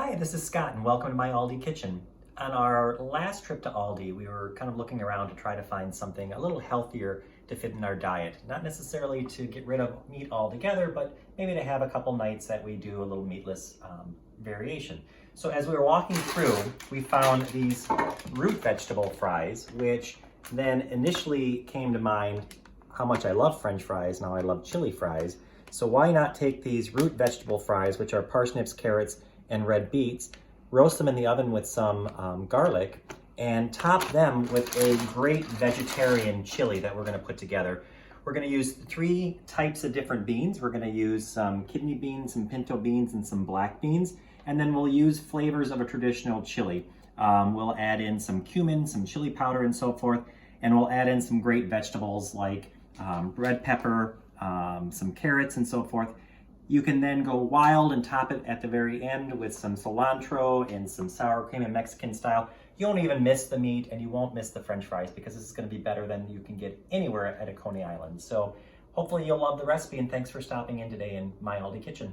Hi, this is Scott and welcome to My Aldi Kitchen. On our last trip to Aldi, we were kind of looking around to try to find something a little healthier to fit in our diet. Not necessarily to get rid of meat altogether, but maybe to have a couple nights that we do a little meatless variation. So as we were walking through, we found these root vegetable fries, which then initially came to mind how much I love French fries. Now I love chili fries. So why not take these root vegetable fries, which are parsnips, carrots, and red beets, roast them in the oven with some garlic, and top them with a great vegetarian chili that we're gonna put together. We're gonna use 3 types of different beans. We're gonna use some kidney beans, some pinto beans, and some black beans, and then we'll use flavors of a traditional chili. We'll add in some cumin, some chili powder, and so forth, and we'll add in some great vegetables like red pepper, some carrots, and so forth. You can then go wild and top it at the very end with some cilantro and some sour cream in Mexican style. You won't even miss the meat and you won't miss the French fries because this is going to be better than you can get anywhere at a Coney Island. So hopefully you'll love the recipe, and thanks for stopping in today in My Aldi Kitchen.